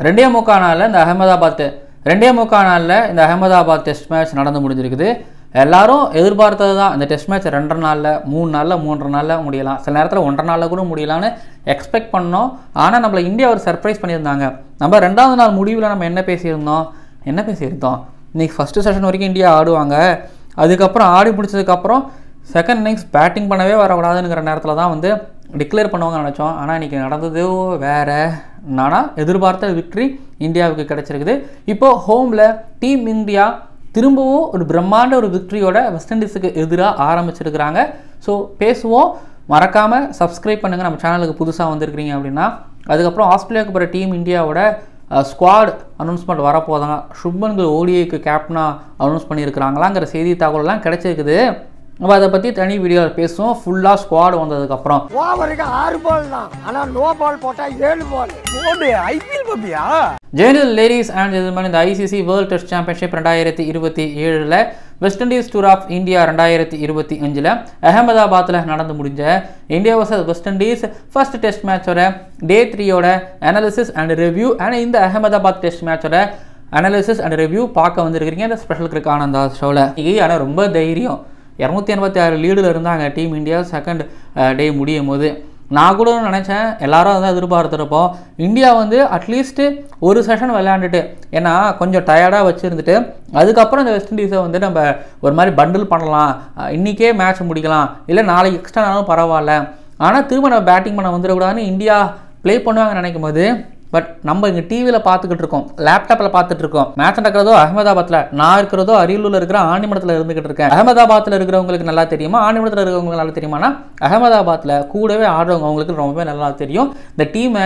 ரெண்டே முக்கால் நாளில் இந்த அகமதாபாத் டெஸ்ட் மேட்ச் நடந்து முடிஞ்சிருக்குது. எல்லாரும் எதிர்பார்த்தது தான். இந்த டெஸ்ட் மேட்ச் 2 நாளில் 3 நாளில் 3 நாளில் முடியலாம், சில நேரத்தில் 1.5 நாளில் கூட முடியலான்னு எக்ஸ்பெக்ட் பண்ணோம். ஆனால் நம்மளை இந்தியா ஒரு சர்ப்ரைஸ் பண்ணியிருந்தாங்க. நம்ம 2வது நாள் முடிவில் நம்ம என்ன பேசியிருந்தோம் இன்றைக்கி ஃபஸ்ட்டு செஷன் வரைக்கும் இந்தியா ஆடுவாங்க, அதுக்கப்புறம் ஆடி முடிச்சதுக்கப்புறம் செகண்ட் இன்னிங்ஸ் பேட்டிங் பண்ணவே வரக்கூடாதுங்கிற நேரத்தில் தான் வந்து டிக்ளேர் பண்ணுவாங்க நினச்சோம். ஆனால் இன்றைக்கி நடந்தது வேறு. ஆனால் எதிர்பார்த்த விக்ட்ரி இந்தியாவுக்கு கிடச்சிருக்குது. இப்போது ஹோமில் டீம் இந்தியா திரும்பவும் ஒரு பிரம்மாண்ட ஒரு விக்ட்ரியோட வெஸ்ட் இண்டீஸுக்கு எதிராக ஆரம்பிச்சிருக்கிறாங்க. ஸோ பேசுவோம். மறக்காமல் சப்ஸ்கிரைப் பண்ணுங்கள் நம்ம சேனலுக்கு புதுசாக வந்திருக்கிறீங்க அப்படின்னா. அதுக்கப்புறம் ஆஸ்திரேலியாவுக்கு போகிற டீம் இந்தியாவோட ஸ்குவாட் அனௌன்ஸ்மெண்ட் வரப்போதாங்க. சுப்மன் கில் ஓடிஐக்கு கேப்டனாக அனௌன்ஸ் பண்ணியிருக்கிறாங்களாங்கிற செய்தி தகவலாம் கிடைச்சிருக்குது. நம்ம அதை பற்றி தனி வீடியோவில் பேசுவோம். ஃபுல்லாக ஸ்குவாட் வந்ததுக்கப்புறம் 6 பால் தான், ஆனால் நோ பால் போட்டால் 7 பால் போடு. ஐபிஎல் பப்பியா ஜெனரல் லேடிஸ் அண்ட் ஜென்டில்மேன், இந்த ICC world test championship 2027 West Indies tour of India 2025 அகமதாபாத்தில் நடந்து முடிஞ்ச India versus West Indies first test மேட்சோட டே 3யோட அனாலிசிஸ் அண்ட் ரிவ்யூ அண்ட் இந்த அகமதாபாத் டெஸ்ட் மேட்சோட அனாலிசிஸ் அண்ட் ரிவ்யூ பார்க்க வந்திருக்கிறீங்க இந்த ஸ்பெஷல் கிரிக் ஆனந்தா ஷோவில். ஆனால் ரொம்ப தைரியம். 286 லீடில் இருந்தாங்க டீம் இந்தியா செகண்ட் டே முடியும் போது. நான் கூட நினச்சேன், எல்லாரும் அதான் எதிர்பார்த்துருப்போம், இந்தியா வந்து அட்லீஸ்ட்டு ஒரு செஷன் விளையாண்டுட்டு, ஏன்னா கொஞ்சம் டயர்டாக வச்சுருந்துட்டு அதுக்கப்புறம் இந்த வெஸ்ட் இண்டீஸை வந்து நம்ம ஒரு மாதிரி பண்டில் பண்ணலாம், இன்றைக்கே மேட்ச் முடிக்கலாம், இல்லை நாளைக்கு எக்ஸ்ட்ரா நாளும் பரவாயில்ல, ஆனால் திரும்ப நம்ம பேட்டிங் பண்ண வந்துடக்கூடாதுன்னு இந்தியா ப்ளே பண்ணுவாங்க நினைக்கும் போது, பட் நம்ம இங்கே டிவியில் பார்த்துக்கிட்டு இருக்கோம், லேப்டாப்பில் பார்த்துட்டு இருக்கோம். மேட்ச் நடக்கிறதோ அகமதாபாத்தில், நான் இருக்கிறதோ அரியலூரில் இருக்கிற ஆண்டிமடத்தில் இருந்துகிட்டு இருக்கேன். அகமதாபாத்தில் இருக்கிறவங்களுக்கு நல்லா தெரியுமா, ஆண்டிமடத்தில் இருக்கிறவங்களுக்கு நல்லா தெரியுமானா, அகமதாபாத்தில் கூடவே ஆடுறவங்க அவங்களுக்கு ரொம்பவே நல்லா தெரியும். இந்த டீமை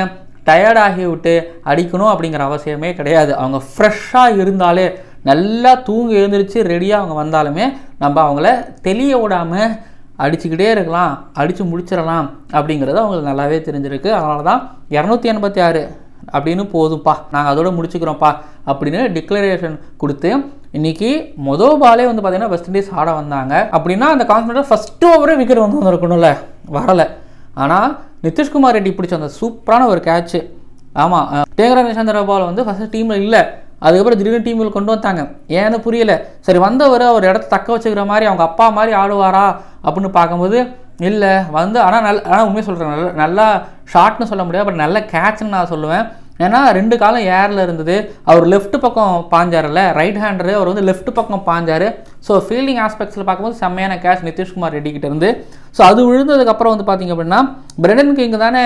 டயர்டாகி விட்டு அடிக்கணும் அப்படிங்கிற அவசியமே கிடையாது. அவங்க ஃப்ரெஷ்ஷாக இருந்தாலே, நல்லா தூங்கி எழுந்திரிச்சு ரெடியாக அவங்க வந்தாலுமே நம்ம அவங்கள தெளிய விடாமல் அடிச்சுக்கிட்டே இருக்கலாம், அடித்து முடிச்சிடலாம் அப்படிங்கிறது அவங்களுக்கு நல்லாவே தெரிஞ்சிருக்கு. அதனால தான் 286 அப்படின்னு போதும்ப்பா, நாங்கள் அதோட முடிச்சுக்கிறோம்ப்பா அப்படின்னு டிக்ளரேஷன் கொடுத்து இன்றைக்கி மொதல் பாலே வந்து பார்த்திங்கன்னா வெஸ்ட் இண்டீஸ் ஆட வந்தாங்க. அப்படின்னா அந்த கான்ஃபிடன்ஸ் ஃபஸ்ட்டு ஓவரே விக்கெட் வந்து வந்துருக்கணும்ல, வரலை. ஆனால் நிதிஷ்குமார் ரெட்டி பிடிச்ச அந்த சூப்பரான ஒரு கேட்ச்சு. ஆமாம், தேங்கராஜ சந்திரபால் வந்து ஃபஸ்ட்டு டீமில் இல்லை, அதுக்கப்புறம் திடீர்னு டீமில் கொண்டு வந்தாங்க. ஏன்னு புரியலை. சரி, வந்தவர் அவர் இடத்த தக்க வச்சுக்கிற மாதிரி அவங்க அப்பா மாதிரி ஆடுவாரா அப்படின்னு பார்க்கும்போது இல்லை வந்து, ஆனால் உண்மையை சொல்கிறேன், நல்லா ஷார்ட்னு சொல்ல முடியாது, பட் நல்ல கேட்ச்னு நான் சொல்லுவேன். ஏன்னா 2 காலம் ஏரில் இருந்தது. அவர் லெஃப்ட் பக்கம் பாஞ்சார்ல, ரைட் ஹேண்டரு, அவர் வந்து லெஃப்ட் பக்கம் பாஞ்சார். ஸோ ஃபீல்டிங் ஆஸ்பெக்ட்ஸில் பார்க்கும்போது செம்மையான கேட்ச் நிதிஷ்குமார் ரெட்டிக்கிட்ட இருந்து. ஸோ அது விழுந்ததுக்கப்புறம் வந்து பார்த்திங்க அப்படின்னா பிரெண்டன் கிங் தானே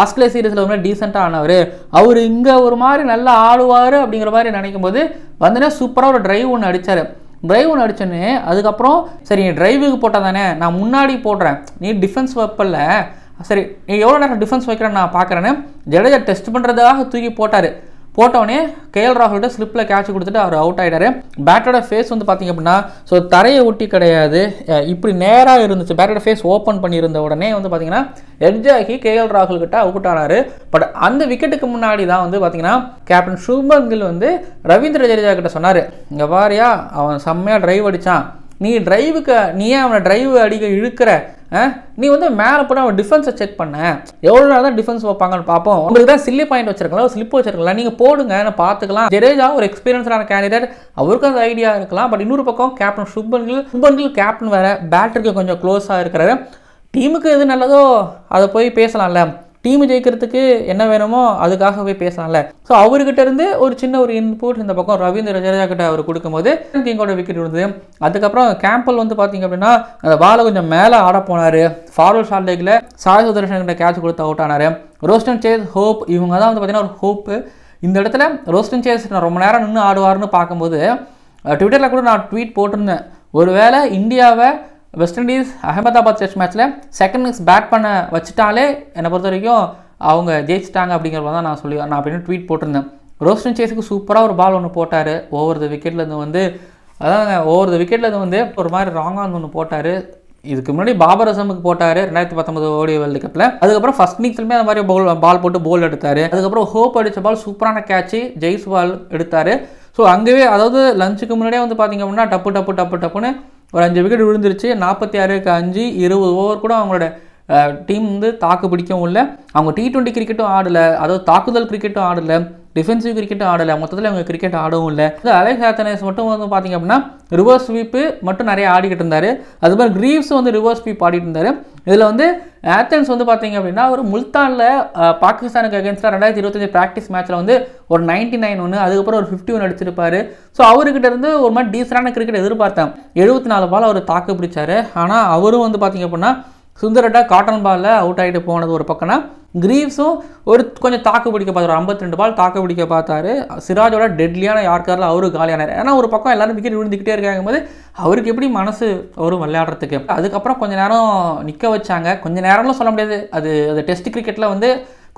ஆஸ்திரேலியா சீரீஸில் ஒரு மாதிரி டீசெண்டாக ஆனவர், அவர் இங்கே ஒரு மாதிரி நல்லா ஆடுவார் அப்படிங்கிற மாதிரி நினைக்கும் போது வந்துன்னா சூப்பராக ஒரு ட்ரைவ் ஒன்று அடித்தார். ட்ரைவ் ஒன்று அடிச்சோன்னே அதுக்கப்புறம் சரி, நீ ட்ரைவுக்கு போட்டால் தானே, நான் முன்னாடி போடுறேன், நீ டிஃபென்ஸ் வைப்பல, சரி நீ எவ்வளோ நேரம் டிஃபென்ஸ் வைக்கிறேன்னு நான் பார்க்குறேன்னு ஜடேஜா டெஸ்ட் பண்ணுறதுக்காக தூக்கி போட்டவுடனே கேஎல் ராகுல்கிட்ட ஸ்லிப்பில் கேட்ச் கொடுத்துட்டு அவர் அவுட் ஆகிட்டார். பேட்டோட ஃபேஸ் வந்து பார்த்திங்க அப்படின்னா ஸோ தரையை ஒட்டி கிடையாது, இப்படி நேராக இருந்துச்சு. பேட்டோட ஃபேஸ் ஓப்பன் பண்ணியிருந்த உடனே வந்து பார்த்திங்கன்னா எட்ஜாகி கேஎல் ராகுல்கிட்ட அவுட் ஆனார். பட் அந்த விக்கெட்டுக்கு முன்னாடி தான் வந்து பார்த்திங்கன்னா கேப்டன் சுப்மன் கில் வந்து ரவீந்திர ஜடேஜா கிட்ட சொன்னார், இங்கே பாரியா அவன் செம்மையாக ட்ரைவ் அடித்தான், நீ ட்ரைவுக்கு நீ ஏன் அவனை ட்ரைவ் அடிக்க இழுக்கிற, நீ வந்து மேலே போட அவன் டிஃபென்ஸை செக் பண்ண, எவ்வளோ நேரம் தான் டிஃபென்ஸ் வைப்பாங்கன்னு பார்ப்போம், உங்களுக்கு தான் சில்லி பாயிண்ட் வச்சிருக்கலாம், ஸ்லிப் வச்சிருக்கலாம், நீங்கள் போடுங்க பார்த்துக்கலாம். ஜடேஜா ஒரு எக்ஸ்பீரியன்ஸான கேண்டிடேட், அவருக்கும் அந்த ஐடியா இருக்கலாம். பட் இன்னொரு பக்கம் கேப்டன் சுப்மன் கில் கேப்டன் வேறு, பேட்டருக்கு கொஞ்சம் க்ளோஸாக இருக்கிறாரு. டீமுக்கு எது நல்லதோ அதை போய் பேசலாம்ல, டீம் ஜெயிக்கிறதுக்கு என்ன வேணுமோ அதுக்காக போய் பேசலாம்ல. ஸோ அவர்கிட்ட இருந்து ஒரு சின்ன ஒரு இன்புட் இந்த பக்கம் ரவீந்திர ஜடேஜா கிட்ட அவர் கொடுக்கும்போது கிங்கோட விக்கெட் இருந்தது. அதுக்கப்புறம் கேம்பல் வந்து பார்த்திங்க அப்படின்னா அந்த பாலை கொஞ்சம் மேலே ஆட போனார். ஃபார்வர்ட் ஷார்ட் லெக்கில் சாய் சுதர்ஷன் கிட்ட கேட்ச் கொடுத்து அவுட் ஆனார். ரோஸ்டன் சேஸ், ஹோப், இவங்க தான் வந்து பார்த்திங்கன்னா ஒரு ஹோப்பு. இந்த இடத்துல ரோஸ்டன் சேஸ் நான் ரொம்ப நேரம் நின்று ஆடுவார்னு பார்க்கும்போது ட்விட்டரில் கூட நான் ட்வீட் போட்டிருந்தேன், ஒருவேளை இந்தியாவை வெஸ்ட் இண்டீஸ் அகமதாபாத் டெஸ்ட் மேட்ச்சில் செகண்ட் இன்னிங்ஸ் பேட் பண்ண வச்சுட்டாலே என்னை பொறுத்த வரைக்கும் அவங்க ஜெயிச்சிட்டாங்க அப்படிங்கிறத தான் நான் அப்படின்னு ட்வீட் போட்டிருந்தேன். ரோஸ்டன் சேஸுக்கு சூப்பராக ஒரு பால் ஒன்று போட்டார். ஓவர் த விக்கெட்லேருந்து வந்து ஒரு மாதிரி ராங்காக ஒன்று போட்டார். இதுக்கு முன்னாடி பாபர் அசமுக்கு போட்டார் 2019 ஓடிஐ வேர்ல்டு கப்பில். அதுக்கப்புறம் ஃபஸ்ட் இன்னிங்ஸ்லுமே அந்த மாதிரி பால் போட்டு போல் எடுத்தார். அதுக்கப்புறம் ஹோப் அடித்த பால் சூப்பரான கேட்ச்சு ஜெய்ஸ்வால் எடுத்தார். ஸோ அங்கேயே அதாவது லஞ்சுக்கு முன்னாடியே வந்து பார்த்திங்க அப்படின்னா டப்புன்னு ஒரு 5 விக்கெட் விழுந்துருச்சு. 46க்கு 5, 20 ஓவர் கூட அவங்களோட டீம் வந்து தாக்கு பிடிக்கவும் இல்லை. அவங்க T20 கிரிக்கெட்டும் ஆடலை, அதாவது தாக்குதல் கிரிக்கெட்டும் ஆடலை, டிஃபென்சிவ் கிரிக்கெட் ஆடலை, மொத்தத்தில் அவங்க கிரிக்கெட் ஆடவும் இல்லை. அலெக்ஸ் ஆத்தனஸ் மட்டும் வந்து பார்த்திங்க அப்படின்னா ரிவர்ஸ் ஸ்வீப்பு மட்டும் நிறைய ஆடிக்கிட்டு இருந்தார். அது மாதிரி கிரீவ்ஸ் வந்து ரிவர்ஸ் ஸ்வீப் ஆடிட்டு இருந்தார். இதில் வந்து ஆத்தன்ஸ் வந்து பார்த்திங்க அப்படின்னா ஒரு முல்தானில் பாகிஸ்தானுக்கு அகேன்ஸ்டாக 2025 ப்ராக்டிஸ் மேட்ச்சில் வந்து ஒரு 99 ஒன்று, அதுக்கப்புறம் ஒரு 51 அடிச்சிருப்பார். ஸோ அவர்கிட்ட இருந்து ஒரு மாதிரி டீசனான கிரிக்கெட் எதிர்பார்த்தேன். 74 பால் அவர் தாக்கு பிடிச்சார். ஆனால் அவரும் வந்து பார்த்திங்க அப்படின்னா சுந்தரட்டா காட்டன் பாலில் அவுட் ஆகிட்டு போனது ஒரு பக்கம்னா, கிரீவ்ஸும் ஒரு கொஞ்சம் தாக்கு பிடிக்க பார்த்தாரு. 52 பால் தாக்கு பிடிக்க பார்த்தாரு. சிராஜோட டெட்லியான யார்கரில் அவரும் காலியானார். ஏன்னா ஒரு பக்கம் எல்லாரும் விக்கெட் விழுந்துக்கிட்டே இருக்காங்க போது அவருக்கு எப்படி மனசு வரும் விளையாடுறதுக்கு. அதுக்கப்புறம் கொஞ்சம் நேரம் நிற்க வச்சாங்க. கொஞ்சம் நேரம்லாம் சொல்ல முடியாது, அது டெஸ்ட் கிரிக்கெட்டில் வந்து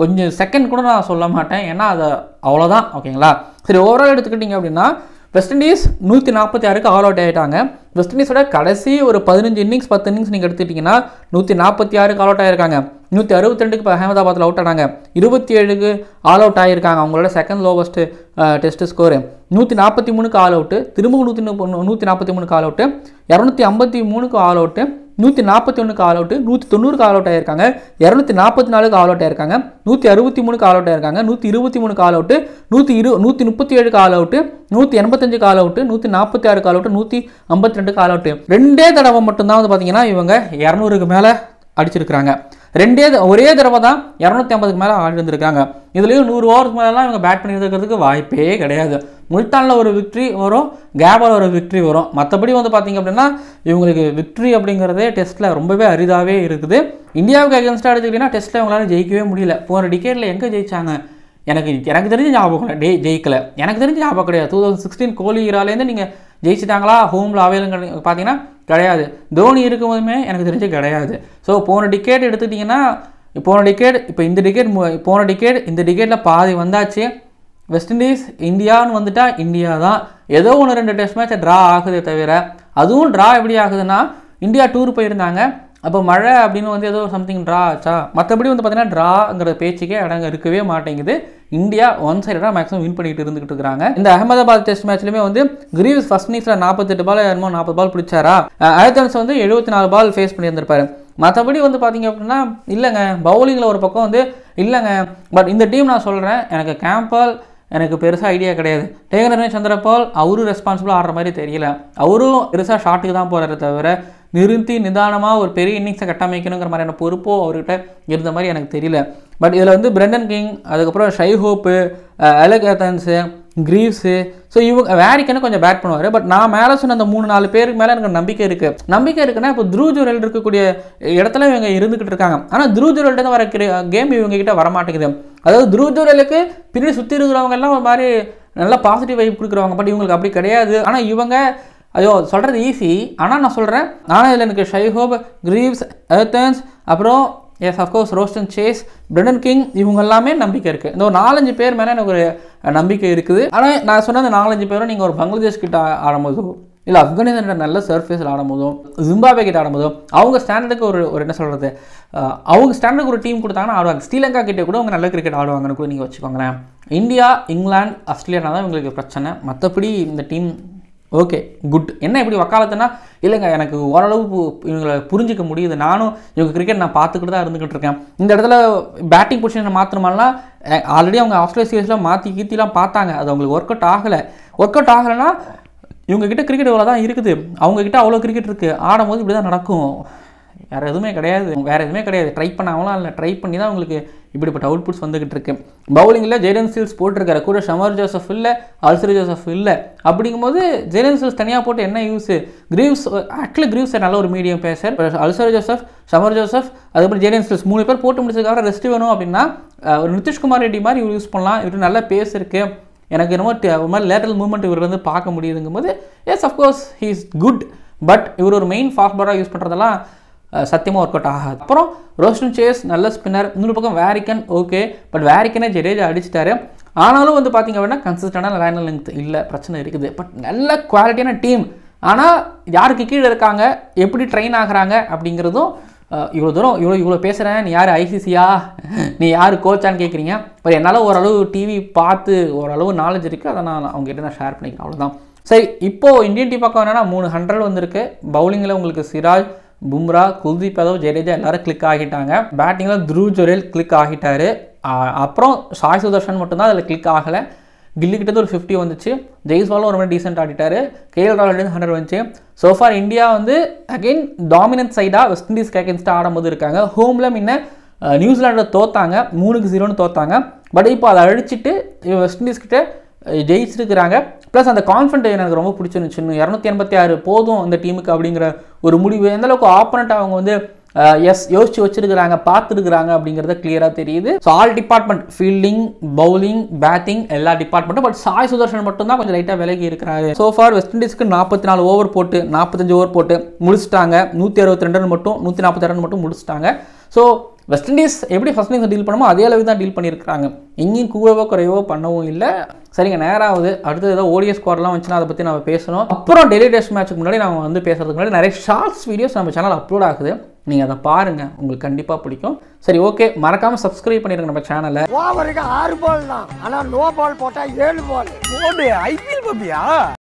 கொஞ்சம் செகண்ட் கூட நான் சொல்ல மாட்டேன், ஏன்னா அது அவ்வளோதான். ஓகேங்களா, சரி ஓவரால் எடுத்துக்கிட்டிங்க அப்படின்னா வெஸ்ட் இண்டீஸ் 146க்கு ஆல் அவுட் ஆகிட்டாங்க. வெஸ்ட் இண்டீஸோட கடைசி ஒரு 15 இன்னிங்ஸ் 10 இன்னிங்ஸ் நீங்கள் எடுத்துக்கிட்டிங்கன்னா 146க்கு ஆல் அவுட் ஆகிருக்காங்க. 162க்கு இப்போ அகமதாபாத்தில் அவுட் ஆனாங்க. 27க்கு ஆல் அவுட் ஆகியிருக்காங்க. அவங்களோட செகண்ட் லோவஸ்ட்டு டெஸ்ட் ஸ்கோரு. 143க்கு ஆல் அவுட்டு, திரும்ப 143க்கு ஆல் அவுட்டு, 253க்கு ஆல் அவுட்டு, 141க்கு ஆல் அவுட்டு, 190க்கு ஆல் அவுட் ஆகியிருக்காங்க, 244க்கு ஆல் அவுட் ஆகியிருக்காங்க, 163க்கு ஆல் அவுட் ஆகியிருக்காங்க, 123க்கு ஆல் அவுட்டு, 137க்கு ஆல் அவுட்டு, 185க்கு ஆல் அவுட்டு, 146க்கு ஆல் அவுட்டு, 152க்கு ஆல் அவுட்டு. 2 தடவை மட்டும்தான் வந்து பார்த்தீங்கன்னா இவங்க 200க்கு மேலே அடிச்சிருக்கிறாங்க. ஒரே தடவை தான் 250க்கு மேலே ஆடி இருந்திருக்காங்க. இதுலேயும் 100 ஓவருக்கு மேலாம் இவங்க பேட் பண்ணியிருக்கிறதுக்கு வாய்ப்பே கிடையாது. முல்தானில் ஒரு விக்ட்ரி வரும், கேபால் ஒரு விக்ட்ரி வரும். மற்றபடி வந்து பார்த்திங்க அப்படின்னா இவங்களுக்கு விக்ட்ரி அப்படிங்கிறதே டெஸ்ட்டில் ரொம்பவே அரிதாகவே இருக்குது. இந்தியாவுக்கு அகேன்ஸ்டாக எடுத்துக்கிட்டிங்கன்னா டெஸ்ட்டில் இவங்களால ஜெயிக்கவே முடியல. போன டிக்கெட்டில் எங்கே ஜெயிச்சாங்க எனக்கு தெரிஞ்ச ஞாபகம் ஜெயிக்கலை. எனக்கு தெரிஞ்ச ஞாபகம் கிடையாது. 2016 கோலி ஈராலேருந்து நீங்கள் ஜெயிச்சிட்டாங்களா ஹோமில் அவையிலும் பார்த்தீங்கன்னா கிடையாது. தோனி இருக்கும்போதுமே எனக்கு தெரிஞ்சு கிடையாது. ஸோ போன டிக்கெட் எடுத்துக்கிட்டிங்கன்னா இந்த டிக்கெட்டில் பாதி வந்தாச்சு. வெஸ்ட் இண்டீஸ் இந்தியான்னு வந்துட்டா இந்தியா தான். ஏதோ 1-2 டெஸ்ட் மேட்சை ட்ரா ஆகுதே தவிர, அதுவும் ட்ரா எப்படி ஆகுதுன்னா இந்தியா டூர் போயிருந்தாங்க, அப்போ மழை அப்படின்னு வந்து ஏதோ சம்திங் ட்ரா ஆச்சா. மற்றபடி வந்து பார்த்தீங்கன்னா ட்ராங்கிற பேச்சுக்கே இடங்க இருக்கவே மாட்டேங்குது. இந்தியா ஒன் சைடாக மேக்ஸிமம் வின் பண்ணிட்டு இருந்துகிட்டு இருக்காங்க. இந்த அகமதாபாத் டெஸ்ட் மேட்ச்லையுமே வந்து கிரீவ்ஸ் ஃபர்ஸ்ட் இன்னிங்ஸில் 48 பால் 40 பால் பிடிச்சாரா. ஆத்தன்ஸ் வந்து 74 பால் ஃபேஸ் பண்ணியிருந்திருப்பாரு. மற்றபடி வந்து பார்த்தீங்க அப்படின்னா இல்லைங்க, பவுலிங்கில் ஒரு பக்கம் வந்து இல்லைங்க. பட் இந்த டீம் நான் சொல்கிறேன், எனக்கு கேம்பால் எனக்கு பெருசாக ஐடியா கிடையாது. டேகர் சந்திரபால் அவரும் ரெஸ்பான்சிபிளாக ஆடுற மாதிரி தெரியல. அவரும் பெருசாக ஷாட்டுக்கு தான் போகிறாரு தவிர நிறுத்தி நிதானமாக ஒரு பெரிய இன்னிங்ஸை கட்டமைக்கணுங்கிற மாதிரியான பொறுப்போ அவர்கிட்ட இருந்த மாதிரி எனக்கு தெரியல. பட் இதில் வந்து பிரெண்டன் கிங், அதுக்கப்புறம் ஷை ஹோப்பு, அலெக்ஸ் ஆத்தன்ஸு, கிரீவ்ஸு, ஸோ இவங்க வேரிக்கன்னு கொஞ்சம் பேட் பண்ணுவார். பட் நான் மேலே சொன்ன அந்த 3-4 பேருக்கு மேலே எனக்கு நம்பிக்கை இருக்குன்னா இப்போ த்ரூ ஜுரல் இருக்கக்கூடிய இடத்துல இவங்க இருந்துக்கிட்டு இருக்காங்க. ஆனால் த்ரூ ஜுரல்கிட்ட வர கேம் இவங்க கிட்ட வரமாட்டேங்குது. அதாவது த்ரூ ஜுரலுக்கு பின்னாடி சுற்றி இருக்கிறவங்க எல்லாம் ஒரு மாதிரி நல்லா பாசிட்டிவ் வைப் கொடுக்குறவங்க. பட் இவங்களுக்கு அப்படி கிடையாது. ஆனால் இவங்க ஐயோ சொல்கிறது ஈஸி, ஆனால் நான் சொல்கிறேன். ஆனால் இதில் எனக்கு ஷை ஹோப், கிரீவ்ஸ், ஆத்தன்ஸ், அப்புறம் yes of course Roston Chase, Brandon King, இவங்க எல்லாமே நம்பிக்கை இருக்குது. இந்த ஒரு 4-5 பேர் மேலே எனக்கு ஒரு நம்பிக்கை இருக்குது. ஆனால் நான் சொன்ன அந்த 4-5 பேரும் நீங்கள் ஒரு பங்களாதேஷ் கிட்ட ஆடும்போதோ இல்லை ஆப்கானிஸ்தான் நல்ல சர்ஃபேஸில் ஆடும்போதோ ஜிம்பாப்வே கிட்ட ஆடும்போதோ அவங்க ஸ்டாண்டர்டுக்கு ஒரு என்ன சொல்கிறது, அவங்க ஸ்டாண்டர்டுக்கு ஒரு டீம் கொடுத்தாங்கன்னா ஆடுவாங்க. ஸ்ரீலங்கா கிட்டே கூட அவங்க நல்ல கிரிக்கெட் ஆடுவாங்கன்னு கூட நீங்கள் வச்சுக்கோங்களேன். இந்தியா, இங்கிலாந்து, ஆஸ்திரேலியா தான் இவங்களுக்கு பிரச்சனை. மற்றபடி இந்த டீம் ஓகே குட். என்ன இப்படி வக்காலத்துனா இல்லைங்க, எனக்கு ஓரளவு இவங்களை புரிஞ்சிக்க முடியுது. நானும் இவங்க கிரிக்கெட் நான் பார்த்துக்கிட்டு தான் இருந்துக்கிட்டு இருக்கேன். இந்த இடத்துல பேட்டிங் பொசிஷனை மாற்றணுமாலாம் ஆல்ரெடி அவங்க ஆஸ்திரேலியா சீரீஸில் மாற்றி கீர்த்திலாம் பார்த்தாங்க. அது அவங்களுக்கு ஒர்க் அவுட் ஆகலைன்னா இவங்ககிட்ட கிரிக்கெட் இவ்வளோ தான் இருக்குது, அவங்கக்கிட்ட அவ்வளோ கிரிக்கெட் இருக்குது. ஆடும்போது இப்படி தான் நடக்கும். வேறு எதுவுமே கிடையாது. ட்ரை பண்ணாமலாம் இல்லை, ட்ரை பண்ணி தான் உங்களுக்கு இப்படிப்பட்ட அவுட்புட்ஸ் வந்துகிட்டு இருக்கு. பவுலிங்கில் ஜேடன் சீல்ஸ் போட்டிருக்காரு, கூட ஷமர் ஜோசப் இல்லை, அல்சரி ஜோசப் இல்லை. அப்படிங்கும்போது ஜேடன் சீல்ஸ் தனியாக போட்டு என்ன யூஸு? கிரீவ்ஸ் நல்ல ஒரு medium pacer, Alzarri Joseph, Shamar Joseph, அதுக்கப்புறம் ஜேடன் சீல்ஸ் 3 பேர் போட்டு முடிச்சதுக்காக ரெஸ்ட் வேணும் அப்படின்னா ஒரு நிதிஷ்குமார் ரெட்டி மாதிரி இவர் யூஸ் பண்ணலாம். இவர் நல்ல பேஸ் இருக்குது. எனக்கு என்னமோ ஒரு மாதிரி லேட்டரல் மூவ்மெண்ட் இவர் வந்து பார்க்க முடியுதுங்கும் போது yes of course he is good. But இவர் ஒரு மெயின் ஃபாஸ்ட் பாலராக யூஸ் பண்ணுறதெல்லாம் சத்தியமாக ஒர்க் அவுட் ஆகாது. அப்புறம் ரோஸ்டன் சேஸ் நல்ல ஸ்பின்னர். இன்னொரு பக்கம் வேரிக்கன் ஓகே, பட் வேரிக்கனே ஜடேஜா அடிச்சிட்டாரு. ஆனாலும் வந்து பார்த்திங்க அப்படின்னா கன்சிஸ்டண்டான லைன் லென்த் இல்லை, பிரச்சனை இருக்குது. பட் நல்ல குவாலிட்டியான டீம். ஆனால் யாருக்கு கீழே இருக்காங்க, எப்படி ட்ரெயின் ஆகிறாங்க அப்படிங்கிறதும் இவ்வளோ தூரம் இவ்வளோ பேசுகிறேன். நீ யார் ஐசிசியா, நீ யார் கோச்சான்னு கேட்குறீங்க. பட் என்னால் ஓரளவு டிவி பார்த்து ஓரளவு நாலேஜ் இருக்குது, அதை நான் அவங்ககிட்ட நான் ஷேர் பண்ணிக்கிறேன், அவ்வளோதான். சரி, இப்போது இந்தியன் டீம் பக்கம் என்னென்னா 300 வந்திருக்கு. பவுலிங்கில் உங்களுக்கு சிராஜ், பும்ரா, குல்தீப் யாதவ், ஜடேஜா எல்லாரும் கிளிக் ஆகிட்டாங்க. பேட்டிங்கில் த்ருவ் ஜுரேல் கிளிக் ஆகிட்டாரு. அப்புறம் சாய் சுதர்ஷன் மட்டும்தான் அதில் கிளிக் ஆகலை. கில்லிக்கிட்டது ஒரு 50 வந்துச்சு. ஜெய்ஸ்வாலும் ஒரு மாதிரி டீசென்ட் ஆடிட்டாரு. கேஎல் ராகுல் 100 வந்துச்சு. சோஃபார் இந்தியா வந்து அகெயின் டாமினன்ட் சைடாக வெஸ்ட் இண்டீஸ்க்கு அகேன்ஸ்டாக ஆடும்போது இருக்காங்க. ஹோமில் முன்ன நியூசிலாண்டில் தோத்தாங்க, 3-0 தோத்தாங்க. பட் இப்போ அதை அழிச்சிட்டு வெஸ்ட் இண்டீஸ் கிட்ட ஜெயிச்சிருக்கிறாங்க. ப்ளஸ் அந்த கான்ஃபிடென்ட் எனக்கு ரொம்ப பிடிச்சிருந்துச்சு. 286 போதும் இந்த டீமுக்கு அப்படிங்கிற ஒரு முடிவு. எந்தளவுக்கு ஆப்போனண்ட் அவங்க வந்து யோசிச்சு வச்சிருக்கிறாங்க, பார்த்துருக்குறாங்க அப்படிங்கிறத கிளியராக தெரியுது. So all department, fielding, bowling, batting எல்லா டிபார்ட்மெண்ட்டும். பட் சாய் சுதர்ஷன் மட்டும் தான் கொஞ்சம் லைட்டாக விலகி இருக்கிறாரு. சோஃபார் வெஸ்ட் இண்டீஸ்க்கு 44 ஓவர் போட்டு 45 ஓவர் போட்டு முடிச்சிட்டாங்க. 162 ரன் மட்டும் 146 ரன் மட்டும் முடிச்சிட்டாங்க. ஸோ வெஸ்ட் இண்டீஸ் எப்படி ஃபர்ஸ்ட் இன்னிங்ஸ் டீல் பண்ணுமோ அதே அளவுக்கு தான் டீல் பண்ணியிருக்காங்க. எங்கேயும் கூடவோ குறைவோ பண்ணவும் இல்லை. சரிங்க, நேராகுது. அடுத்தது ஏதோ ஓடிஎஸ் ஸ்குவாட்லாம் வந்துச்சுன்னா அதை பற்றி நம்ம பேசணும். அப்புறம் டெல்லி டெஸ்ட் மேட்ச்சுக்கு முன்னாடி நம்ம வந்து பேசுறதுக்கு முன்னாடி நிறைய ஷார்ட்ஸ் வீடியோஸ் நம்ம சேனல் அப்லோட் ஆகுது. நீங்கள் அதை பாருங்கள், உங்களுக்கு கண்டிப்பாக பிடிக்கும். சரி, ஓகே, மறக்காமல் சப்ஸ்கிரைப் பண்ணிடுங்க நம்ம சேனலை. ஓவருக்கு 6 பால் தான், ஆனால் நோ பால் போட்டால் 7 பால். ஐபிஎல் பப்பியா?